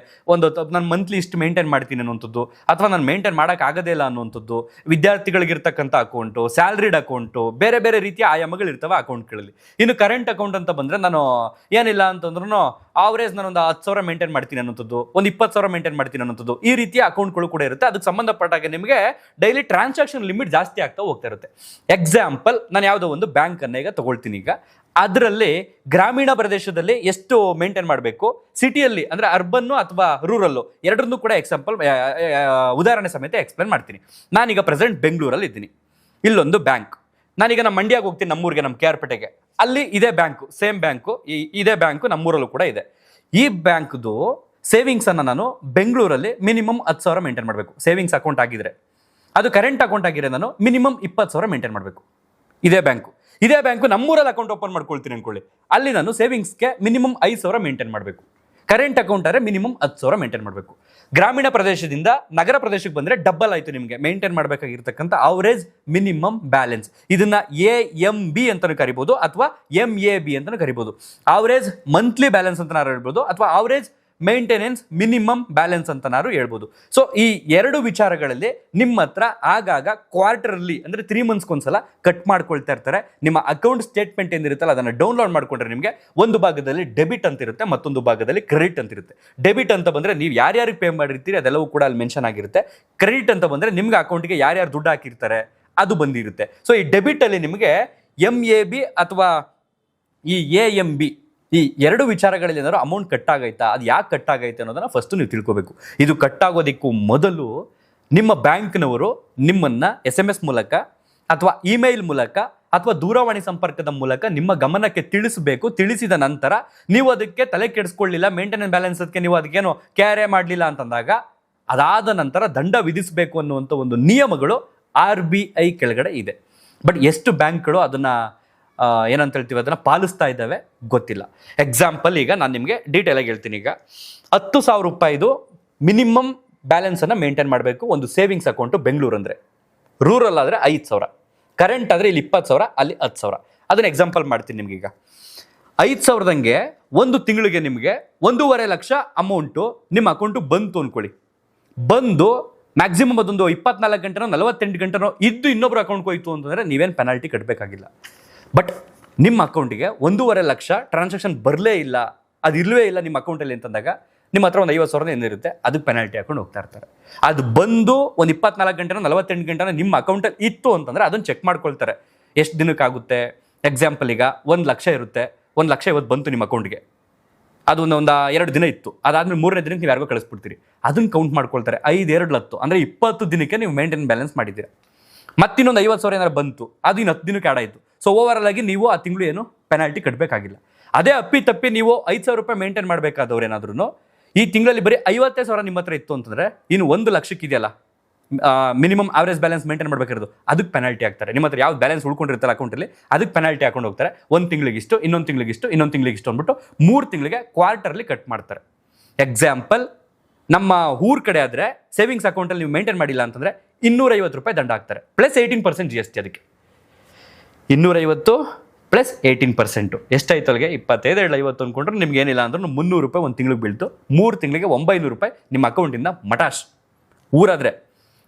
ನಾನು ಮಂತ್ಲಿ ಇಷ್ಟು ಮೇಂಟೈನ್ ಮಾಡ್ತೀನಿ ಅನ್ನುವಂಥದ್ದು, ಅಥವಾ ನಾನು ಮೇಂಟೈನ್ ಮಾಡೋಕ್ಕಾಗದೇ ಇಲ್ಲ ಅನ್ನುವಂಥದ್ದು, ವಿದ್ಯಾರ್ಥಿಗಳಿಗಿರ್ತಕ್ಕಂಥ ಅಕೌಂಟು, ಸ್ಯಾಲ್ರಿಡ್ ಅಕೌಂಟು, ಬೇರೆ ಬೇರೆ ರೀತಿಯ ಆಯಾಮಗಳು ಇರ್ತವೆ ಅಕೌಂಟ್ಗಳಲ್ಲಿ. ಇನ್ನು ಕರೆಂಟ್ ಅಕೌಂಟ್ ಅಂತ ಬಂದರೆ, ನಾನು ಏನಿಲ್ಲ ಅಂತಂದ್ರೂ ಆವರೇಜ್ ನಾನೊಂದು 10,000 ಮೇಂಟೈನ್ ಮಾಡ್ತೀನಿ ಅನ್ನೋಂಥದ್ದು, ಒಂದು 20,000 ಮೇಂಟೈನ್ ಮಾಡ್ತೀನಿ ಅನ್ನೋಂಥದ್ದು, ಈ ರೀತಿಯ ಅಕೌಂಟ್ಗಳು ಕೂಡ ಇರುತ್ತೆ. ಅದಕ್ಕೆ ಸಂಬಂಧಪಟ್ಟಾಗ ನಿಮಗೆ ಡೈಲಿ ಟ್ರಾನ್ಸಾಕ್ಷನ್ ಲಿಮಿಟ್ ಜಾಸ್ತಿ ಆಗ್ತಾ ಹೋಗ್ತಾ ಇರುತ್ತೆ. ಎಕ್ಸಾಂಪಲ್, ನಾನು ಯಾವುದೋ ಒಂದು ಬ್ಯಾಂಕನ್ನು ಈಗ ತಗೊಳ್ತೀನಿ. ಈಗ ಅದರಲ್ಲಿ ಗ್ರಾಮೀಣ ಪ್ರದೇಶದಲ್ಲಿ ಎಷ್ಟು ಮೇಂಟೈನ್ ಮಾಡಬೇಕು, ಸಿಟಿಯಲ್ಲಿ ಅಂದರೆ ಅರ್ಬನ್ನು ಅಥವಾ ರೂರಲ್ಲು ಎರಡನ್ನೂ ಕೂಡ ಎಕ್ಸಾಂಪಲ್ ಉದಾಹರಣೆ ಸಮೇತ ಎಕ್ಸ್ಪ್ಲೇನ್ ಮಾಡ್ತೀನಿ. ನಾನೀಗ ಪ್ರೆಸೆಂಟ್ ಬೆಂಗಳೂರಲ್ಲಿ ಇದ್ದೀನಿ. ಇಲ್ಲೊಂದು ಬ್ಯಾಂಕ್, ನಾನೀಗ ನಮ್ಮ ಮಂಡ್ಯಕ್ಕೆ ಹೋಗ್ತೀನಿ, ನಮ್ಮೂರಿಗೆ, ನಮ್ಮ KR ಪೇಟೆಗೆ. ಅಲ್ಲಿ ಇದೇ ಬ್ಯಾಂಕು, ಸೇಮ್ ಬ್ಯಾಂಕು, ಇದೇ ಬ್ಯಾಂಕು ನಮ್ಮೂರಲ್ಲೂ ಕೂಡ ಇದೆ. ಈ ಬ್ಯಾಂಕ್ದು ಸೇವಿಂಗ್ಸನ್ನು ನಾನು ಬೆಂಗಳೂರಲ್ಲಿ ಮಿನಿಮಮ್ 10,000 ಮೇಂಟೈನ್ ಮಾಡಬೇಕು. ಸೇವಿಂಗ್ಸ್ ಅಕೌಂಟ್ ಆಗಿದ್ರೆ, ಅದು ಕರೆಂಟ್ ಅಕೌಂಟ್ ಆಗಿದ್ರೆ ನಾನು ಮಿನಿಮಮ್ 20,000 ಮೇಂಟೈನ್ ಮಾಡಬೇಕು. ಇದೇ ಬ್ಯಾಂಕು ನಮ್ಮೂರಲ್ಲಿ ಅಕೌಂಟ್ ಓಪನ್ ಮಾಡ್ಕೊಳ್ತೀನಿ ಅನ್ಕೊಳ್ಳಿ, ಅಲ್ಲಿ ನಾನು ಸೇವಿಂಗ್ಸ್ಗೆ ಮಿನಿಮಮ್ 5,000 ಮೇಂಟೈನ್ ಮಾಡಬೇಕು. ಕರೆಂಟ್ ಅಕೌಂಟ್ ಆದರೆ ಮಿನಿಮಮ್ 10,000 ಮೇಂಟೈನ್ ಮಾಡಬೇಕು. ಗ್ರಾಮೀಣ ಪ್ರದೇಶದಿಂದ ನಗರ ಪ್ರದೇಶಕ್ಕೆ ಬಂದರೆ ಡಬಲ್ ಆಯಿತು ನಿಮಗೆ ಮೇಂಟೈನ್ ಮಾಡಬೇಕಾಗಿರ್ತಕ್ಕಂಥ ಅವರೇಜ್ ಮಿನಿಮಮ್ ಬ್ಯಾಲೆನ್ಸ್. ಇದನ್ನು AMB ಅಂತಲೂ ಕರಿಬೋದು ಅಥವಾ MAB ಅಂತಲೂ ಕರಿಬೋದು. ಅವರೇಜ್ ಮಂತ್ಲಿ ಬ್ಯಾಲೆನ್ಸ್ ಅಂತ ನಾವು ಹೇಳ್ಬೋದು, ಅಥವಾ ಅವರೇಜ್ ಮೇಂಟೆನೆನ್ಸ್ ಮಿನಿಮಮ್ ಬ್ಯಾಲೆನ್ಸ್ ಅಂತ ನಾವು ಹೇಳ್ಬೋದು. ಸೊ ಈ ಎರಡು ವಿಚಾರಗಳಲ್ಲಿ ನಿಮ್ಮ ಹತ್ರ ಆಗಾಗ ಕ್ವಾರ್ಟರ್ಲಿ ಅಂದರೆ 3 ಮಂತ್ಸ್ಗೊಂದ್ಸಲ ಕಟ್ ಮಾಡ್ಕೊಳ್ತಾ ಇರ್ತಾರೆ. ನಿಮ್ಮ ಅಕೌಂಟ್ ಸ್ಟೇಟ್ಮೆಂಟ್ ಏನಿರುತ್ತಲ್ಲ ಅದನ್ನು ಡೌನ್ಲೋಡ್ ಮಾಡ್ಕೊಂಡ್ರೆ ನಿಮಗೆ ಒಂದು ಭಾಗದಲ್ಲಿ ಡೆಬಿಟ್ ಅಂತ ಇರುತ್ತೆ, ಮತ್ತೊಂದು ಭಾಗದಲ್ಲಿ ಕ್ರೆಡಿಟ್ ಅಂತ ಇರುತ್ತೆ. ಡೆಬಿಟ್ ಅಂತ ಬಂದರೆ ನೀವು ಯಾರ್ಯಾರಿಗೆ ಪೇ ಮಾಡಿರ್ತೀರಿ ಅದೆಲ್ಲವೂ ಕೂಡ ಅಲ್ಲಿ ಮೆನ್ಷನ್ ಆಗಿರುತ್ತೆ. ಕ್ರೆಡಿಟ್ ಅಂತ ಬಂದರೆ ನಿಮ್ಗೆ ಅಕೌಂಟ್ಗೆ ಯಾರ್ಯಾರು ದುಡ್ಡು ಹಾಕಿರ್ತಾರೆ ಅದು ಬಂದಿರುತ್ತೆ. ಸೊ ಈ ಡೆಬಿಟಲ್ಲಿ ನಿಮಗೆ MAB ಅಥವಾ ಈ AMB ಈ ಎರಡು ವಿಚಾರಗಳಲ್ಲಿ ಏನಾದ್ರು ಅಮೌಂಟ್ ಕಟ್ಟಾಗೈತಾ, ಅದು ಯಾಕೆ ಕಟ್ಟಾಗೈತೆ ಅನ್ನೋದನ್ನು ಫಸ್ಟು ನೀವು ತಿಳ್ಕೋಬೇಕು. ಇದು ಕಟ್ಟಾಗೋದಕ್ಕೂ ಮೊದಲು ನಿಮ್ಮ ಬ್ಯಾಂಕ್ನವರು ನಿಮ್ಮನ್ನು SMS ಮೂಲಕ ಅಥವಾ ಇಮೇಲ್ ಮೂಲಕ ಅಥವಾ ದೂರವಾಣಿ ಸಂಪರ್ಕದ ಮೂಲಕ ನಿಮ್ಮ ಗಮನಕ್ಕೆ ತಿಳಿಸಬೇಕು. ತಿಳಿಸಿದ ನಂತರ ನೀವು ಅದಕ್ಕೆ ತಲೆ ಕೆಡಿಸ್ಕೊಳ್ಳಿಲ್ಲ, ಮೇಂಟೆನೆನ್ಸ್ ಬ್ಯಾಲೆನ್ಸ್ ಅದಕ್ಕೆ ನೀವು ಅದಕ್ಕೇನು ಕ್ಯಾರೇ ಮಾಡಲಿಲ್ಲ ಅಂತಂದಾಗ ಅದಾದ ನಂತರ ದಂಡ ವಿಧಿಸಬೇಕು ಅನ್ನುವಂಥ ಒಂದು ನಿಯಮಗಳು RBI ಕೆಳಗಡೆ ಇದೆ. ಬಟ್ ಎಷ್ಟು ಬ್ಯಾಂಕ್ಗಳು ಅದನ್ನು ಏನಂತ ಹೇಳ್ತೀವಿ ಅದನ್ನು ಪಾಲಿಸ್ತಾ ಇದ್ದಾವೆ ಗೊತ್ತಿಲ್ಲ. ಎಕ್ಸಾಂಪಲ್, ಈಗ ನಾನು ನಿಮಗೆ ಡೀಟೇಲಾಗಿ ಹೇಳ್ತೀನಿ. ಈಗ 10,000 ರೂಪಾಯಿದು ಮಿನಿಮಮ್ ಬ್ಯಾಲೆನ್ಸನ್ನು ಮೇಂಟೈನ್ ಮಾಡಬೇಕು ಒಂದು ಸೇವಿಂಗ್ಸ್ ಅಕೌಂಟು ಬೆಂಗಳೂರು ಅಂದರೆ. ರೂರಲ್ ಆದರೆ 5,000, ಕರೆಂಟ್ ಆದರೆ ಇಲ್ಲಿ 20,000, ಅಲ್ಲಿ 10,000. ಅದನ್ನು ಎಕ್ಸಾಂಪಲ್ ಮಾಡ್ತೀನಿ ನಿಮ್ಗೆ. ಈಗ 5,000ದಂಗೆ ಒಂದು ತಿಂಗಳಿಗೆ ನಿಮಗೆ 1.5 ಲಕ್ಷ ಅಮೌಂಟು ನಿಮ್ಮ ಅಕೌಂಟು ಬಂತು ಅಂದ್ಕೊಳ್ಳಿ. ಬಂದು ಮ್ಯಾಕ್ಸಿಮಮ್ ಅದೊಂದು 24 ಗಂಟೆನೋ 48 ಗಂಟೆನೋ ಇದ್ದು ಇನ್ನೊಬ್ರು ಅಕೌಂಟ್ಗೆ ಹೋಯ್ತು ಅಂತಂದರೆ ನೀವೇನು ಪೆನಾಲ್ಟಿ ಕಟ್ಟಬೇಕಾಗಿಲ್ಲ. ಬಟ್ ನಿಮ್ಮ ಅಕೌಂಟಿಗೆ 1.5 ಲಕ್ಷ ಟ್ರಾನ್ಸಾಕ್ಷನ್ ಬರಲೇ ಇಲ್ಲ, ಅದು ಇಲ್ಲವೇ ಇಲ್ಲ ನಿಮ್ಮ ಅಕೌಂಟಲ್ಲಿ ಅಂತಂದಾಗ ನಿಮ್ಮ ಹತ್ರ ಒಂದು 50,000 ಏನಿರುತ್ತೆ ಅದಕ್ಕೆ ಪೆನಾಲ್ಟಿ ಹಾಕೊಂಡು ಹೋಗ್ತಾ ಇರ್ತಾರೆ. ಅದು ಬಂದು ಒಂದು 24 ಗಂಟೆನೋ 48 ಗಂಟೆನೋ ನಿಮ್ಮ ಅಕೌಂಟಲ್ಲಿ ಇತ್ತು ಅಂತಂದರೆ ಅದನ್ನು ಚೆಕ್ ಮಾಡ್ಕೊಳ್ತಾರೆ ಎಷ್ಟು ದಿನಕ್ಕಾಗುತ್ತೆ. ಎಕ್ಸಾಂಪಲ್, ಈಗ 1 ಲಕ್ಷ ಇರುತ್ತೆ, 1 ಲಕ್ಷ ಇವತ್ತು ಬಂತು ನಿಮ್ಮ ಅಕೌಂಟ್ಗೆ, ಅದು ಒಂದು 2 ದಿನ ಇತ್ತು, ಅದಾದ್ಮೇಲೆ 3ನೇ ದಿನಕ್ಕೆ ನೀವು ಯಾರಿಗೋ ಕಳಿಸ್ಬಿಡ್ತೀರಿ, ಅದನ್ನು ಕೌಂಟ್ ಮಾಡ್ಕೊಳ್ತಾರೆ. 5, 2, 10 ಅಂದರೆ 20 ದಿನಕ್ಕೆ ನೀವು ಮೇಂಟೈನ್ ಬ್ಯಾಲೆನ್ಸ್ ಮಾಡಿದ್ದೀರಾ. ಮತ್ತಿನ್ನೊಂದು 50,000 ಏನಾದ್ರು ಬಂತು, ಅದು ಇನ್ನು 10 ದಿನಕ್ಕೆ ಆಡ್ ಆಯಿತು. ಸೊ ಓವರಾಲ್ ಆಗಿ ನೀವು ಆ ತಿಂಗಳು ಏನು ಪೆನಾಲ್ಟಿ ಕಟ್ಟಬೇಕಾಗಿಲ್ಲ. ಅದೇ ಅಪ್ಪಿ ನೀವು 5,000 ರೂಪಾಯಿ ಮೇಂಟೈನ್ ಮಾಡಬೇಕಾದವ್ರು ಏನಾದ್ರೂ ಈ ತಿಂಗಳಲ್ಲಿ ಬರೀ 50,000 ನಿಮ್ಮ ಹತ್ರ ಇತ್ತು ಅಂತಂದರೆ ಇನ್ನು 1 ಲಕ್ಷಕ್ಕೆ ಇದೆಯಲ್ಲ ಮಿನಿಮಮ್ ಆವರೇಜ್ ಬ್ಯಾಲೆನ್ಸ್ ಮೇಂಟೈನ್ ಮಾಡಬೇಕಿರೋದು, ಅದಕ್ಕೆ ಪೆನಾಲ್ಟಿ ಹಾಕ್ತಾರೆ. ನಿಮ್ಮ ಹತ್ರ ಯಾವ್ದು ಬ್ಯಾಲೆನ್ಸ್ ಉಳ್ಕೊಂಡಿರ್ತಾರೆ ಅಕೌಂಟಲ್ಲಿ ಅದಕ್ಕೆ ಪೆನಾಲ್ಟಿ ಹಾಕೊಂಡು ಹೋಗ್ತಾರೆ. 1 ತಿಂಗಳಿಗಿಷ್ಟು, ಇನ್ನೊಂದು ತಿಂಗಳಿಗಿಷ್ಟು, ಇನ್ನೊಂದು ತಿಂಗಳಿಗಿಷ್ಟು ಅಂದ್ಬಿಟ್ಟು 3 ತಿಂಗಳಿಗೆ ಕ್ವಾರ್ಟರ್ಲಿ ಕಟ್ ಮಾಡ್ತಾರೆ. ಎಕ್ಸಾಂಪಲ್, ನಮ್ಮ ಊರ ಕಡೆ ಆದರೆ ಸೇವಿಂಗ್ಸ್ ಅಕೌಂಟಲ್ಲಿ ನೀವು ಮೇಂಟೈನ್ ಮಾಡಿಲ್ಲ ಅಂತಂದರೆ 250 ರೂಪಾಯಿ ದಂಡ ಹಾಕ್ತಾರೆ, ಪ್ಲಸ್ 18% GST. ಅದಕ್ಕೆ 250 ಪ್ಲಸ್ 18% ಎಷ್ಟಾಯ್ತು ಅಲ್ಲಿಗೆ 25, 50 ಅಂದ್ಕೊಂಡ್ರೆ ನಿಮ್ಗೆ ಏನಿಲ್ಲ ಅಂದ್ರೂ 300 ರೂಪಾಯಿ ಒಂದು ತಿಂಗಳಿಗೆ ಬೀಳ್ತು. 3 ತಿಂಗಳಿಗೆ 900 ರೂಪಾಯಿ ನಿಮ್ಮ ಅಕೌಂಟಿಂದ ಮಟಾಶ್. ಊರಾದರೆ,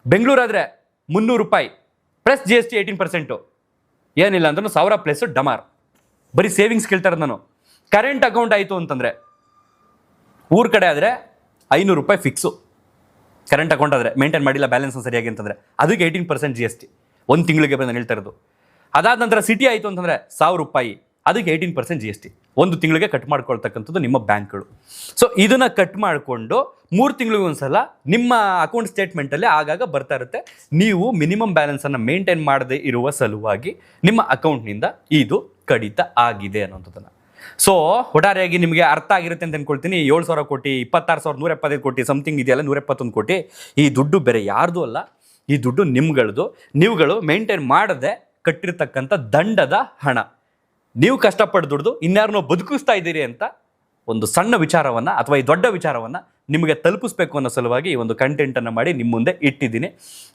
ಬೆಂಗಳೂರಾದರೆ 300 ರೂಪಾಯಿ ಪ್ಲಸ್ GST 18%, ಏನಿಲ್ಲ ಅಂದ್ರೂ 1000 ಪ್ಲಸ್ ಡಮಾರ್. ಬರೀ ಸೇವಿಂಗ್ಸ್ ಕೇಳ್ತಾರೆ ನಾನು. ಕರೆಂಟ್ ಅಕೌಂಟ್ ಆಯಿತು ಅಂತಂದರೆ ಊರ ಕಡೆ ಆದರೆ 500 ರೂಪಾಯಿ ಫಿಕ್ಸು. ಕರೆಂಟ್ ಅಕೌಂಟ್ ಆದರೆ ಮೇಂಟೈನ್ ಮಾಡಿಲ್ಲ ಬ್ಯಾಲೆನ್ಸ್ ಸರಿಯಾಗಿ ಅಂತಂದರೆ ಅದಕ್ಕೆ 18% GST ಒಂದು ತಿಂಗಳಿಗೆ ನಾನು ಹೇಳ್ತಾ ಇರೋದು. ಅದಾದ ನಂತರ ಸಿಟಿ ಆಯಿತು ಅಂತಂದರೆ 1000 ರೂಪಾಯಿ, ಅದಕ್ಕೆ 18% GST. 1 ತಿಂಗಳಿಗೆ ಕಟ್ ಮಾಡ್ಕೊಳ್ತಕ್ಕಂಥದ್ದು ನಿಮ್ಮ ಬ್ಯಾಂಕ್ಗಳು. ಸೊ ಇದನ್ನ ಕಟ್ ಮಾಡಿಕೊಂಡು 3 ತಿಂಗಳಿಗೆ ಒಂದ್ಸಲ ನಿಮ್ಮ ಅಕೌಂಟ್ ಸ್ಟೇಟ್ಮೆಂಟಲ್ಲಿ ಆಗಾಗ ಬರ್ತಾ ಇರುತ್ತೆ. ನೀವು ಮಿನಿಮಮ್ ಬ್ಯಾಲೆನ್ಸನ್ನು ಮೇಂಟೈನ್ ಮಾಡದೇ ಇರುವ ಸಲುವಾಗಿ ನಿಮ್ಮ ಅಕೌಂಟ್ನಿಂದ ಇದು ಕಡಿತ ಆಗಿದೆ ಅನ್ನೋಂಥದ್ದನ್ನು. ಸೊ ಒಟ್ಟಾರೆಯಾಗಿ ನಿಮಗೆ ಅರ್ಥ ಆಗಿರುತ್ತೆ ಅಂತ ಅನ್ಕೊಳ್ತೀನಿ. 7,000 ಕೋಟಿ, 26,175 ಕೋಟಿ ಸಮಥಿಂಗ್ ಇದೆಯಲ್ಲ, 171 ಕೋಟಿ, ಈ ದುಡ್ಡು ಬೇರೆ ಯಾರ್ದು ಅಲ್ಲ, ಈ ದುಡ್ಡು ನಿಮ್ಗಳದು. ನೀವುಗಳು ಮೇಂಟೈನ್ ಮಾಡದೆ ಕಟ್ಟಿರ್ತಕ್ಕಂಥ ದಂಡದ ಹಣ. ನೀವು ಕಷ್ಟಪಟ್ಟು ದುಡ್ದು ಇನ್ಯಾರನ್ನೋ ಬದುಕಿಸ್ತಾ ಇದ್ದೀರಿ ಅಂತ ಒಂದು ಸಣ್ಣ ವಿಚಾರವನ್ನು ಅಥವಾ ಈ ದೊಡ್ಡ ವಿಚಾರವನ್ನು ನಿಮಗೆ ತಲುಪಿಸ್ಬೇಕು ಅನ್ನೋ ಸಲುವಾಗಿ ಈ ಒಂದು ಕಂಟೆಂಟನ್ನು ಮಾಡಿ ನಿಮ್ಮ ಮುಂದೆ ಇಟ್ಟಿದ್ದೀನಿ.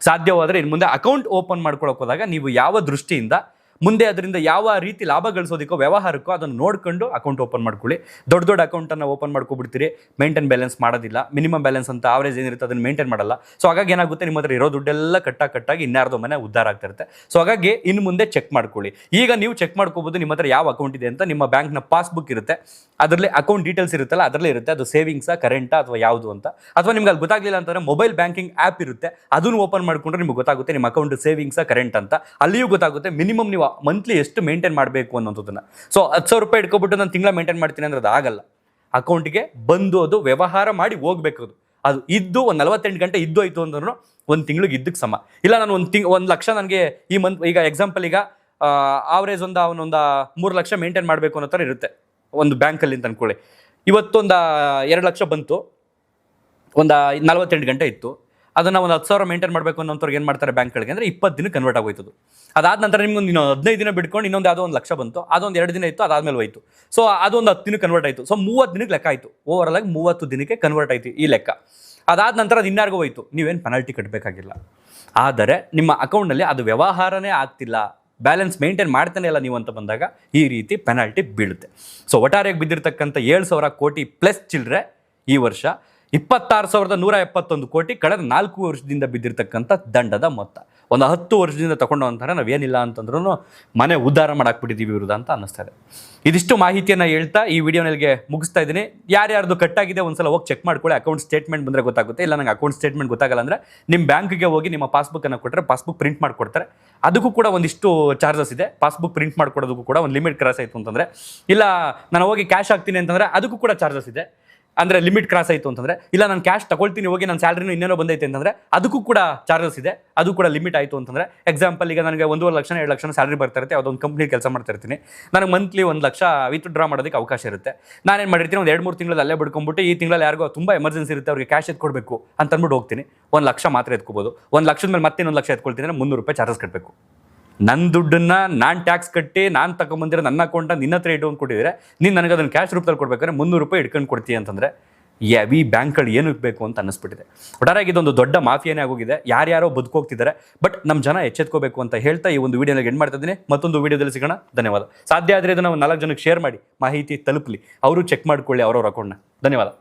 ಸಾಧ್ಯವಾದರೆ ಇನ್ನು ಮುಂದೆ ಅಕೌಂಟ್ ಓಪನ್ ಮಾಡ್ಕೊಳಕ್ಕೆ ಹೋದಾಗ ನೀವು ಯಾವ ದೃಷ್ಟಿಯಿಂದ ಮುಂದೆ ಅದರಿಂದ ಯಾವ ರೀತಿ ಲಾಭ ಗಳಿಸೋದಕ್ಕೋ ವ್ಯವಹಾರಕ್ಕೋ ಅದನ್ನು ನೋಡ್ಕೊಂಡು ಅಕೌಂಟ್ ಓಪನ್ ಮಾಡ್ಕೊಳ್ಳಿ. ದೊಡ್ಡ ದೊಡ್ಡ ಅಕೌಂಟನ್ನು ಓಪನ್ ಮಾಡ್ಕೊಬಿಡ್ತೀರಿ, ಮೇಂಟೈನ್ ಬ್ಯಾಲೆನ್ಸ್ ಮಾಡೋದಿಲ್ಲ, ಮಿನಿಮಮ್ ಬ್ಯಾಲೆನ್ಸ್ ಅಂತ ಆವರೇಜ್ ಏನಿರುತ್ತೆ ಅದನ್ನು ಮೇಂಟೈನ್ ಮಾಡಲ್ಲ. ಸೊ ಹಾಗಾಗಿ ಏನಾಗುತ್ತೆ, ನಿಮ್ಮ ಹತ್ರ ಇರೋ ದುಡ್ಡೆಲ್ಲ ಕಟ್ಟಾಗಿ ಇನ್ಯಾರ್ದೋ ಮನೆ ಉದ್ಧಾರ ಆಗ್ತಾ ಇರುತ್ತೆ. ಸೊ ಹಾಗಾಗಿ ಇನ್ನು ಮುಂದೆ ಚೆಕ್ ಮಾಡ್ಕೊಳ್ಳಿ. ಈಗ ನೀವು ಚೆಕ್ ಮಾಡ್ಕೋಬೋದು ನಿಮ್ಮ ಹತ್ರ ಯಾವ ಅಕೌಂಟ್ ಇದೆ ಅಂತ. ನಿಮ್ಮ ಬ್ಯಾಂಕ್ನ ಪಾಸ್ಬುಕ್ ಇರುತ್ತೆ, ಅದರಲ್ಲಿ ಅಕೌಂಟ್ ಡೀಟೇಲ್ಸ್ ಇರುತ್ತಲ್ಲ, ಅದರಲ್ಲೇ ಇರುತ್ತೆ ಅದು ಸೇವಿಂಗ್ಸಾ ಕರೆಂಟಾ ಅಥವಾ ಯಾವುದು ಅಂತ. ಅಥವಾ ನಿಮ್ಗೆ ಅಲ್ಲಿ ಗೊತ್ತಾಗಲಿಲ್ಲ ಅಂತಂದರೆ ಮೊಬೈಲ್ ಬ್ಯಾಂಕಿಂಗ್ ಆ್ಯಪ್ ಇರುತ್ತೆ, ಅದನ್ನು ಓಪನ್ ಮಾಡ್ಕೊಂಡ್ರೆ ನಿಮ್ಗೆ ಗೊತ್ತಾಗುತ್ತೆ ನಿಮ್ಮ ಅಕೌಂಟ್ ಸೇವಿಂಗ್ಸಾ ಕರೆಂಟ್ ಅಂತ. ಅಲ್ಲಿಯೂ ಗೊತ್ತಾಗುತ್ತೆ ಮಿನಿಮಮ್ ನೀವು ಮಂತ್ಲಿ ಎಷ್ಟು ಮೇಂಟೈನ್ ಮಾಡಬೇಕು ಅನ್ನೋದನ್ನ. ಸೊ 10,000 ರೂಪಾಯಿ ಇಟ್ಕೊಬಿಟ್ಟು ನಾನು ತಿಂಗಳ ಮೇಂಟೈನ್ ಮಾಡ್ತೀನಿ ಅಂದ್ರೆ ಅದು ಆಗಲ್ಲ. ಅಕೌಂಟ್ಗೆ ಬಂದು ಅದು ವ್ಯವಹಾರ ಮಾಡಿ ಹೋಗ್ಬೇಕು. ಅದು ಇದ್ದು ಒಂದು 48 ಗಂಟೆ ಇದ್ದು ಆಯಿತು ಅಂದ್ರೂ ಒಂದು ತಿಂಗಳಿಗೆ ಇದ್ದಕ್ಕೆ ಸಮ. ಇಲ್ಲ ನಾನು 1 ಲಕ್ಷ ನನಗೆ ಈ ಮಂತ್, ಈಗ ಎಕ್ಸಾಂಪಲ್ ಈಗ ಆವ್ರೇಜ್ ಅವನೊಂದು 3 ಲಕ್ಷ ಮೇಂಟೈನ್ ಮಾಡಬೇಕು ಅನ್ನೋ ಥರ ಇರುತ್ತೆ ಒಂದು ಬ್ಯಾಂಕಲ್ಲಿ ಅಂತ ಅನ್ಕೊಳ್ಳಿ. ಇವತ್ತೊಂದು 2 ಲಕ್ಷ ಬಂತು, ಒಂದು 48 ಗಂಟೆ ಇತ್ತು, ಅದನ್ನು ಒಂದು 10,000 ಮೇಂಟೈನ್ ಮಾಡಬೇಕು ಅನ್ನೋಂಥವ್ರಿಗೆ ಏನು ಮಾಡ್ತಾರೆ ಬ್ಯಾಂಕ್ಗಳಿಗೆ ಅಂದರೆ 20 ದಿನ ಕನ್ವರ್ಟ್ ಆಗೋಯ್ತದು. ಅದಾದ ನಂತರ ನಿಮ್ಗೆ ಒಂದು 15 ದಿನ ಬಿಟ್ಕೊಂಡು ಇನ್ನೊಂದು ಯಾವುದೋ 1 ಲಕ್ಷ ಬಂತು, ಅದೊಂದು 2 ದಿನ ಇತ್ತು, ಅದಾದಮೇಲೆ ಹೋಯ್ತು. ಸೊ ಅದೊಂದು 10 ದಿನ ಕನ್ವರ್ಟ್ ಆಯಿತು. ಸೊ 30 ದಿನಕ್ಕೆ ಲೆಕ್ಕ ಆಯಿತು. ಓವರಾಲ್ ಆಗಿ 30 ದಿನಕ್ಕೆ ಕನ್ವರ್ಟ್ ಆಯಿತು ಈ ಲೆಕ್ಕ. ಅದಾದ ನಂತರ ಅದು ಇನ್ಯಾರಿಗೂ ಹೋಯ್ತು, ನೀವೇನು ಪೆನಾಲ್ಟಿ ಕಟ್ಟಬೇಕಾಗಿಲ್ಲ. ಆದರೆ ನಿಮ್ಮ ಅಕೌಂಟ್ನಲ್ಲಿ ಅದು ವ್ಯವಹಾರನೇ ಆಗ್ತಿಲ್ಲ, ಬ್ಯಾಲೆನ್ಸ್ ಮೇಂಟೈನ್ ಮಾಡ್ತಾನೆ ಇಲ್ಲ ನೀವು ಅಂತ ಬಂದಾಗ ಈ ರೀತಿ ಪೆನಾಲ್ಟಿ ಬೀಳುತ್ತೆ. ಸೊ ಒಟ್ಟಾರೆಯಾಗಿ ಬಿದ್ದಿರ್ತಕ್ಕಂಥ 7,000 ಕೋಟಿ ಪ್ಲಸ್ ಚಿಲ್ಲರೆ ಈ ವರ್ಷ 26,171 ಕೋಟಿ ಕಳೆದ 4 ವರ್ಷದಿಂದ ಬಿದ್ದಿರ್ತಕ್ಕಂಥ ದಂಡದ ಮೊತ್ತ. ಒಂದು 10 ವರ್ಷದಿಂದ ತಗೊಂಡು ಅಂತಾರೆ ನಾವೇನಿಲ್ಲ ಅಂತಂದ್ರೂ ಮನೆ ಉದ್ಧಾರ ಮಾಡಾಕ್ಬಿಟ್ಟಿದ್ದೀವಿ ವಿರುದ್ಧ ಅಂತ ಅನ್ನಿಸ್ತಾ ಇದೆ. ಇದಿಷ್ಟು ಮಾಹಿತಿಯನ್ನು ಹೇಳ್ತಾ ಈ ವಿಡಿಯೋನಿಗೆ ಮುಗಿಸ್ತಾ ಇದ್ದೀನಿ. ಯಾರ್ಯಾರ್ದು ಕಟ್ಟಾಗಿದೆ ಒಂದ್ಸಲ ಹೋಗಿ ಚೆಕ್ ಮಾಡ್ಕೊಳ್ಳಿ. ಅಕೌಂಟ್ ಸ್ಟೇಟ್ಮೆಂಟ್ ಬಂದರೆ ಗೊತ್ತಾಗುತ್ತೆ. ಇಲ್ಲ ನನಗೆ ಅಕೌಂಟ್ ಸ್ಟೇಟ್ಮೆಂಟ್ ಗೊತ್ತಾಗಲ್ಲ ಅಂದರೆ ನಿಮ್ಮ ಬ್ಯಾಂಕ್ಗೆ ಹೋಗಿ ನಿಮ್ಮ ಪಾಸ್ಬುಕ್ಕನ್ನು ಕೊಟ್ಟರೆ ಪಾಸ್ಬುಕ್ ಪ್ರಿಂಟ್ ಮಾಡಿಕೊಡ್ತಾರೆ. ಅದಕ್ಕೂ ಕೂಡ ಒಂದಿಷ್ಟು ಚಾರ್ಜಸ್ ಇದೆ. ಪಾಸ್ಬುಕ್ ಪ್ರಿಂಟ್ ಮಾಡ್ಕೊಡೋದಕ್ಕೂ ಕೂಡ ಒಂದು ಲಿಮಿಟ್ ಕ್ರಾಸ್ ಆಯಿತು ಅಂತಂದರೆ, ಇಲ್ಲ ನಾನು ಹೋಗಿ ಕ್ಯಾಶ್ ಹಾಕ್ತೀನಿ ಅಂತಂದರೆ ಅದಕ್ಕೂ ಕೂಡ ಚಾರ್ಜಸ್ ಇದೆ. ಅಂದರೆ ಲಿಮಿಟ್ ಕ್ರಾಸ್ ಆಯಿತು ಅಂತಂದರೆ, ಇಲ್ಲ ನಾನು ಕ್ಯಾಶ್ ತಗೊಳ್ತೀನಿ ಹೋಗಿ ನನ್ನ ಸ್ಯಾಲ್ರಿನೂ ಇನ್ನೇನೋ ಬಂದೈತೆ ಅಂತಂದರೆ ಅದಕ್ಕೂ ಕೂಡ ಚಾರ್ಜಸ್ ಇದೆ. ಅದು ಕೂಡ ಲಿಮಿಟ್ ಆಯಿತು ಅಂತಂದರೆ, ಎಕ್ಸಾಂಪಲ್ ಈಗ ನನಗೆ 1.5 ಲಕ್ಷ 2 ಲಕ್ಷ ಸ್ಯಾಲ್ರಿ ಬರ್ತಾ ಇರುತ್ತೆ, ಯಾವುದೊಂದು ಕಂಪ್ನಿ ಕೆಲಸ ಮಾಡ್ತಾ ಇರ್ತೀನಿ, ನನಗೆ ಮಂತ್ಲಿ 1 ಲಕ್ಷ ವಿತ್ಡ್ರಾ ಮಾಡೋದಕ್ಕೆ ಅವಕಾಶ ಇರುತ್ತೆ. ನಾನೇನು ಮಾಡಿರ್ತೀನಿ, ಒಂದು 2-3 ತಿಂಗಳಲ್ಲಿ ಅಲ್ಲೇ ಬಿಡ್ಕೊಂಡ್ಬಿಟ್ಟು ಈ ತಿಂಗಳಲ್ಲಿ ಯಾರಿಗೋ ತುಂಬ ಎಮರ್ಜೆನ್ಸಿ ಇರುತ್ತೆ ಅವ್ರಿಗೆ ಕ್ಯಾಶ್ ಎತ್ಕೊಡ್ಬೇಕು ಅಂತ ಅಂದ್ಬಿಟ್ಟು ಹೋಗ್ತೀನಿ. 1 ಲಕ್ಷ ಮಾತ್ರ ಎತ್ಕೋಬೋದು. 1 ಲಕ್ಷದ ಮೇಲೆ ಮತ್ತೆ 1 ಲಕ್ಷ ಎತ್ಕೊಳ್ತೀನಿ ಅಂದರೆ 300 ರೂಪಾಯಿ ಚಾರ್ಜಸ್ ಕಟ್ಟಬೇಕು. ನನ್ನ ದುಡ್ಡನ್ನು ನಾನು ಟ್ಯಾಕ್ಸ್ ಕಟ್ಟಿ ನಾನು ತಗೊಂಬಂದಿರೋ ನನ್ನ ಅಕೌಂಟ ನಿನ್ನ ಹತ್ರ ಇಟ್ಟು ಕೊಟ್ಟಿದ್ರೆ ನೀನು ನನಗೆ ಅದನ್ನು ಕ್ಯಾಶ್ ರೂಪದಲ್ಲಿ ಕೊಡ್ಬೇಕಾದ್ರೆ 300 ರೂಪಾಯಿ ಇಟ್ಕೊಂಡು ಕೊಡ್ತೀಯ ಅಂತಂದರೆ ಈ ಬ್ಯಾಂಕ್ಗಳು ಏನಕ್ಕೆ ಬೇಕು ಅಂತ ಅನ್ನಿಸ್ಬಿಟ್ಟಿದೆ. ಒಟ್ಟಾರೆಯಾಗಿ ಇದೊಂದು ದೊಡ್ಡ ಮಾಫಿಯಾನೇ ಆಗೋಗಿದೆ. ಯಾರ್ಯಾರೋ ಬದುಕೋಗ್ತಿದ್ದಾರೆ. ಬಟ್ ನಮ್ಮ ಜನ ಎಚ್ಚೆತ್ಕೋಬೇಕು ಅಂತ ಹೇಳ್ತಾ ಈ ಒಂದು ವಿಡಿಯೋನ ಎಂಡ್ ಮಾಡ್ತಾ ಇದ್ದೀನಿ. ಮತ್ತೊಂದು ವಿಡಿಯೋದಲ್ಲಿ ಸಿಗೋಣ. ಧನ್ಯವಾದ. ಸಾಧ್ಯ ಆದರೆ ಇದನ್ನು 4 ಜನಕ್ಕೆ ಶೇರ್ ಮಾಡಿ, ಮಾಹಿತಿ ತಲುಪಲಿ, ಅವರು ಚೆಕ್ ಮಾಡ್ಕೊಳ್ಳಿ ಅವ್ರವ್ರ ಅಕೌಂಟ್ನ. ಧನ್ಯವಾದ.